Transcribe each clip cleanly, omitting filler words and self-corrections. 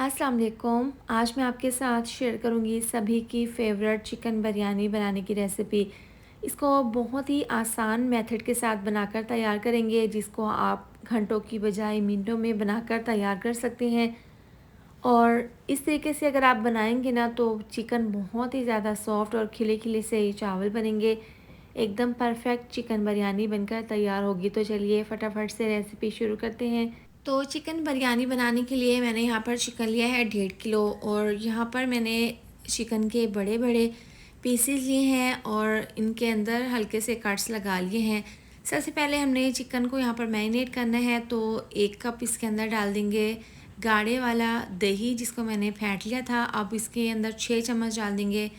अस्सलाम वालेकुम। आज मैं आपके साथ शेयर करूंगी सभी की फेवरेट चिकन बिरयानी बनाने की रेसिपी। इसको बहुत ही आसान मेथड के साथ बनाकर तैयार करेंगे, जिसको आप घंटों की बजाय मिनटों में बनाकर तैयार कर सकते हैं। और इस तरीके से अगर आप बनाएंगे ना तो चिकन बहुत ही ज़्यादा सॉफ्ट और खिले खिले से चावल बनेंगे। एकदम परफेक्ट चिकन बिरयानी बनकर तैयार होगी। तो चलिए फटाफट से रेसिपी शुरू करते हैं। तो चिकन बिरयानी बनाने के लिए मैंने यहाँ पर चिकन लिया है 1.5 किलो, और यहाँ पर मैंने चिकन के बड़े बड़े पीसेस लिए हैं और इनके अंदर हल्के से कट्स लगा लिए हैं। सबसे पहले हमने चिकन को यहाँ पर मैरिनेट करना है। तो 1 कप इसके अंदर डाल देंगे गाढ़े वाला दही, जिसको मैंने फेंट लिया था। अब इसके अंदर 6 चम्मच डाल देंगे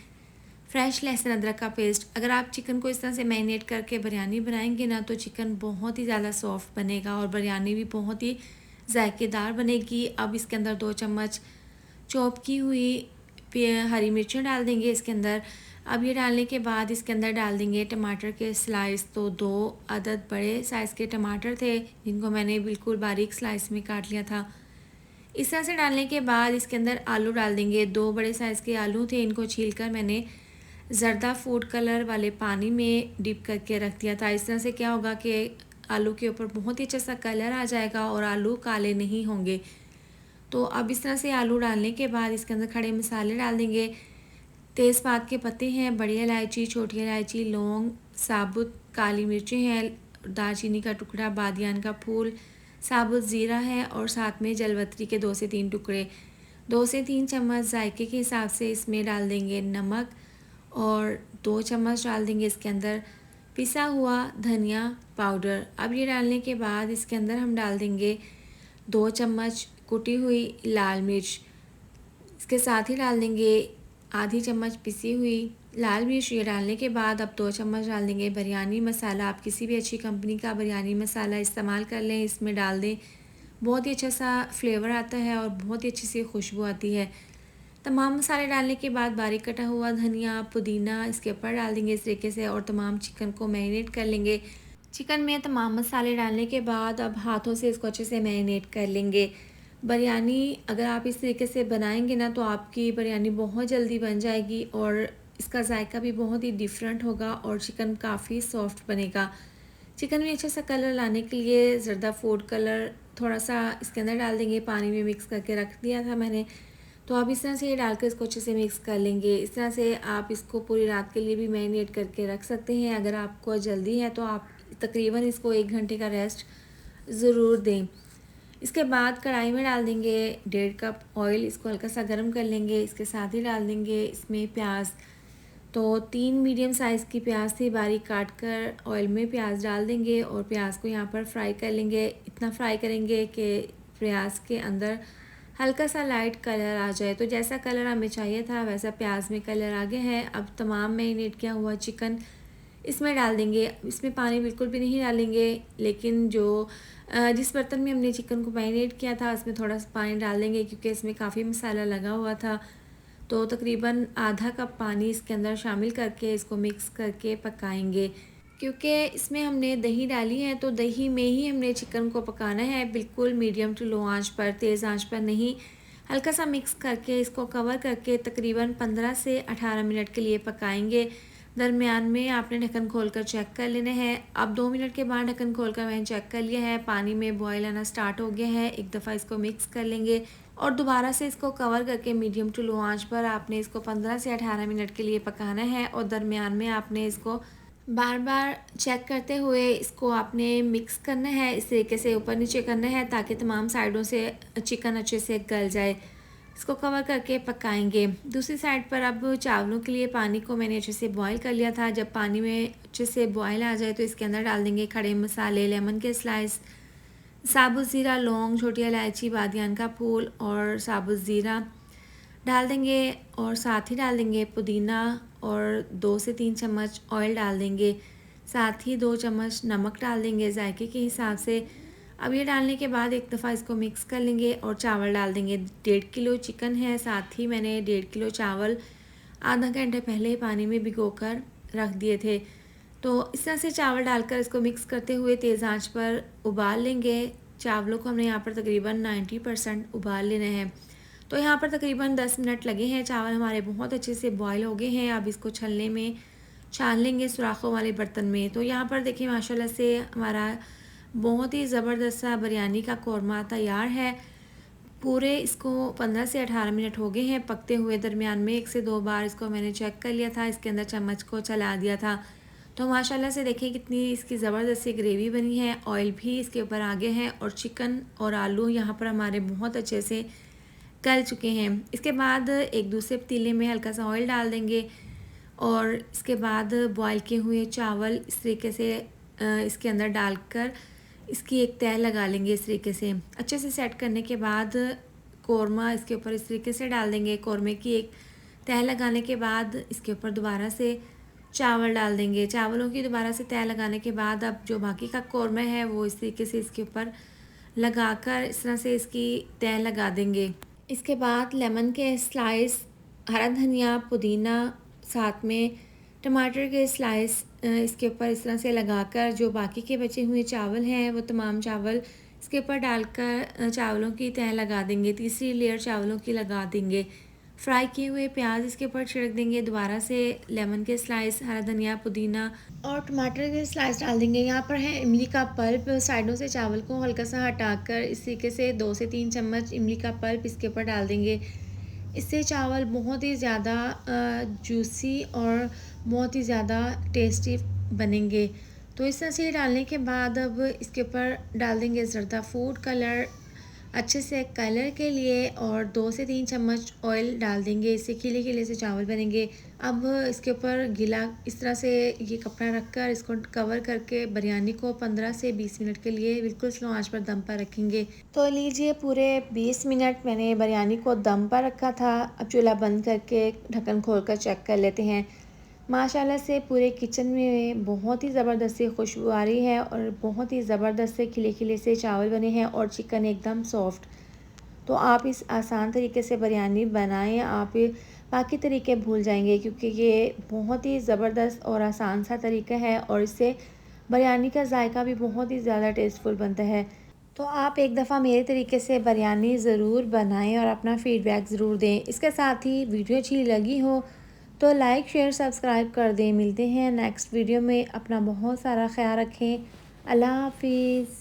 फ्रेश लहसुन अदरक का पेस्ट। अगर आप चिकन को इस तरह से मैरिनेट करके बिरयानी बनाएंगे ना तो चिकन बहुत ही ज़्यादा सॉफ्ट बनेगा और बिरयानी भी बहुत ही जायकेदार बनेगी। अब इसके अंदर 2 चम्मच चॉप की हुई हरी मिर्चें डाल देंगे इसके अंदर। अब ये डालने के बाद इसके अंदर डाल देंगे टमाटर के स्लाइस। तो 2 अदद बड़े साइज़ के टमाटर थे, जिनको मैंने बिल्कुल बारीक स्लाइस में काट लिया था। इस तरह से डालने के बाद इसके अंदर आलू डाल देंगे। 2 बड़े साइज़ के आलू थे, इनको छीलकर मैंने ज़र्दा फूड कलर वाले पानी में डिप करके रख दिया था। इस तरह से क्या होगा कि आलू के ऊपर बहुत ही अच्छा सा कलर आ जाएगा और आलू काले नहीं होंगे। तो अब इस तरह से आलू डालने के बाद इसके अंदर खड़े मसाले डाल देंगे। तेज़पात के पत्ते हैं, बड़ी इलायची, छोटी इलायची, लौंग, साबुत काली मिर्चें हैं, दालचीनी का टुकड़ा, बादियान का फूल, साबुत ज़ीरा है और साथ में जलवत्री के 2 से 3 टुकड़े। 2 से 3 चम्मच जायके के हिसाब से इसमें डाल देंगे नमक और 2 चम्मच डाल देंगे इसके अंदर पिसा हुआ धनिया पाउडर। अब ये डालने के बाद इसके अंदर हम डाल देंगे 2 चम्मच कुटी हुई लाल मिर्च। इसके साथ ही डाल देंगे आधी चम्मच पिसी हुई लाल मिर्च। ये डालने के बाद अब 2 चम्मच डाल देंगे बिरयानी मसाला। आप किसी भी अच्छी कंपनी का बिरयानी मसाला इस्तेमाल कर लें, इसमें डाल दें, बहुत ही अच्छा सा फ्लेवर आता है और बहुत ही अच्छी सी खुशबू आती है। तमाम मसाले डालने के बाद बारीक कटा हुआ धनिया पुदीना इसके ऊपर डाल देंगे इस तरीके से, और तमाम चिकन को मैरिनेट कर लेंगे। चिकन में तमाम मसाले डालने के बाद अब हाथों से इसको अच्छे से मैरिनेट कर लेंगे। बिरयानी अगर आप इस तरीके से बनाएंगे ना तो आपकी बिरयानी बहुत जल्दी बन जाएगी और इसका जायका भी बहुत ही डिफरेंट होगा और चिकन काफ़ी सॉफ्ट बनेगा। चिकन में अच्छा सा कलर लाने के लिए ज़र्दा फूड कलर थोड़ा सा इसके अंदर डाल देंगे, पानी में मिक्स करके रख दिया था मैंने। तो आप इस तरह से ये डालकर इसको अच्छे से मिक्स कर लेंगे। इस तरह से आप इसको पूरी रात के लिए भी मैरिनेट करके रख सकते हैं। अगर आपको जल्दी है तो आप तकरीबन इसको 1 घंटे का रेस्ट ज़रूर दें। इसके बाद कढ़ाई में डाल देंगे 1.5 कप ऑयल, इसको हल्का सा गर्म कर लेंगे। इसके साथ ही डाल देंगे इसमें प्याज। तो 3 मीडियम साइज़ की प्याज थी, बारीक काट कर ऑयल में प्याज डाल देंगे और प्याज को यहाँ पर फ्राई कर लेंगे। इतना फ्राई करेंगे कि प्याज के अंदर हल्का सा लाइट कलर आ जाए। तो जैसा कलर हमें चाहिए था वैसा प्याज में कलर आ गया है। अब तमाम मैरिनेट किया हुआ चिकन इसमें डाल देंगे। इसमें पानी बिल्कुल भी नहीं डालेंगे, लेकिन जिस बर्तन में हमने चिकन को मैरिनेट किया था उसमें थोड़ा सा पानी डाल देंगे, क्योंकि इसमें काफ़ी मसाला लगा हुआ था। तो तकरीबन आधा कप पानी इसके अंदर शामिल करके इसको मिक्स करके पकाएंगे। क्योंकि इसमें हमने दही डाली है तो दही में ही हमने चिकन को पकाना है, बिल्कुल मीडियम टू लो आंच पर, तेज़ आंच पर नहीं। हल्का सा मिक्स करके इसको कवर करके तकरीबन 15 से 18 मिनट के लिए पकाएंगे। दरमियान में आपने ढक्कन खोलकर चेक कर लेना है। अब 2 मिनट के बाद ढक्कन खोलकर मैंने चेक कर लिया है, पानी में बॉयल आना स्टार्ट हो गया है। एक दफ़ा इसको मिक्स कर लेंगे और दोबारा से इसको कवर करके मीडियम टू लो आंच पर आपने इसको 15 से 18 मिनट के लिए पकाना है। और दरमियान में आपने इसको बार बार चेक करते हुए इसको आपने मिक्स करना है, इस तरीके से ऊपर नीचे करना है ताकि तमाम साइडों से चिकन अच्छे से गल जाए। इसको कवर करके पकाएंगे। दूसरी साइड पर अब चावलों के लिए पानी को मैंने अच्छे से बॉईल कर लिया था। जब पानी में अच्छे से बॉईल आ जाए तो इसके अंदर डाल देंगे खड़े मसाले, लेमन के स्लाइस, साबुत ज़ीरा, लौंग, छोटी इलायची, बादियान का फूल और साबुत ज़ीरा डाल देंगे और साथ ही डाल देंगे पुदीना और 2 से 3 चम्मच ऑयल डाल देंगे। साथ ही 2 चम्मच नमक डाल देंगे जायके के हिसाब से। अब ये डालने के बाद एक दफ़ा इसको मिक्स कर लेंगे और चावल डाल देंगे। 1.5 किलो चिकन है, साथ ही मैंने 1.5 किलो चावल आधा घंटे पहले पानी में भिगोकर रख दिए थे। तो इस तरह से चावल डालकर इसको मिक्स करते हुए तेज़ आंच पर उबाल लेंगे। चावलों को हमने यहाँ पर तकरीबन 90% उबाल लेना है। तो यहाँ पर तकरीबन 10 मिनट लगे हैं। चावल हमारे बहुत अच्छे से बॉयल हो गए हैं। अब इसको छलने में छान लेंगे सुराखों वाले बर्तन में। तो यहाँ पर देखिए माशाल्लाह से हमारा बहुत ही ज़बरदस्त सा बिरयानी का कौरमा तैयार है। पूरे इसको 15 से 18 मिनट हो गए हैं पकते हुए। दरमियान में 1 से 2 बार इसको मैंने चेक कर लिया था, इसके अंदर चम्मच को चला दिया था। तो माशाल्लाह से देखिए कितनी इसकी ज़बरदस्त सी ग्रेवी बनी है। ऑयल भी इसके ऊपर आ गए हैं और चिकन और आलू यहाँ पर हमारे बहुत अच्छे से गल चुके हैं। इसके बाद एक दूसरे पतीले में हल्का सा ऑयल डाल देंगे और इसके बाद बॉयल किए हुए चावल इस तरीके से इसके अंदर डालकर इसकी एक तह लगा लेंगे। इस तरीके से अच्छे से सेट करने के बाद कौरमा इसके ऊपर इस तरीके से डाल देंगे। कौरमे की एक तह लगाने के बाद इसके ऊपर दोबारा से चावल डाल देंगे। चावलों की दोबारा से तह लगाने के बाद अब जो बाकी का कौरमा है वो इस तरीके से इसके ऊपर लगाकर इस तरह से इसकी तह लगा देंगे। इसके बाद लेमन के स्लाइस, हरा धनिया, पुदीना, साथ में टमाटर के स्लाइस इसके ऊपर इस तरह से लगाकर जो बाकी के बचे हुए चावल हैं वो तमाम चावल इसके ऊपर डालकर चावलों की तह लगा देंगे। तीसरी लेयर चावलों की लगा देंगे। फ्राई किए हुए प्याज इसके ऊपर छिड़क देंगे। दोबारा से लेमन के स्लाइस, हरा धनिया, पुदीना और टमाटर के स्लाइस डाल देंगे। यहाँ पर है इमली का पल्प। साइडों से चावल को हल्का सा हटाकर इस तरीके से 2 से 3 चम्मच इमली का पल्प इसके ऊपर डाल देंगे। इससे चावल बहुत ही ज़्यादा जूसी और बहुत ही ज़्यादा टेस्टी बनेंगे। तो इस तरह से डालने के बाद अब इसके ऊपर डाल देंगे ज़रदा फूड कलर अच्छे से कलर के लिए और 2 से 3 चम्मच ऑयल डाल देंगे। इससे खिले खिले से चावल बनेंगे। अब इसके ऊपर गीला इस तरह से ये कपड़ा रखकर इसको कवर करके बिरयानी को 15 से 20 मिनट के लिए बिल्कुल स्लो आंच पर दम पर रखेंगे। तो लीजिए पूरे 20 मिनट मैंने बिरयानी को दम पर रखा था। अब चूल्हा बंद करके ढक्कन खोल कर चेक कर लेते हैं। माशाल्लाह से पूरे किचन में बहुत ही ज़बरदस्त सी खुशबू आ रही है और बहुत ही ज़बरदस्त से खिले खिले से चावल बने हैं और चिकन एकदम सॉफ्ट। तो आप इस आसान तरीके से बिरयानी बनाएं। आप बाकी तरीके भूल जाएंगे क्योंकि ये बहुत ही ज़बरदस्त और आसान सा तरीका है और इससे बिरयानी का जायका भी बहुत ही ज़्यादा टेस्टफुल बनता है। तो आप एक दफ़ा मेरे तरीके से बिरयानी ज़रूर बनाएं और अपना फ़ीडबैक ज़रूर दें। इसके साथ ही वीडियो अच्छी लगी हो तो लाइक, शेयर, सब्सक्राइब कर दें। मिलते हैं नेक्स्ट वीडियो में। अपना बहुत सारा ख्याल रखें। अल्लाह हाफिज़।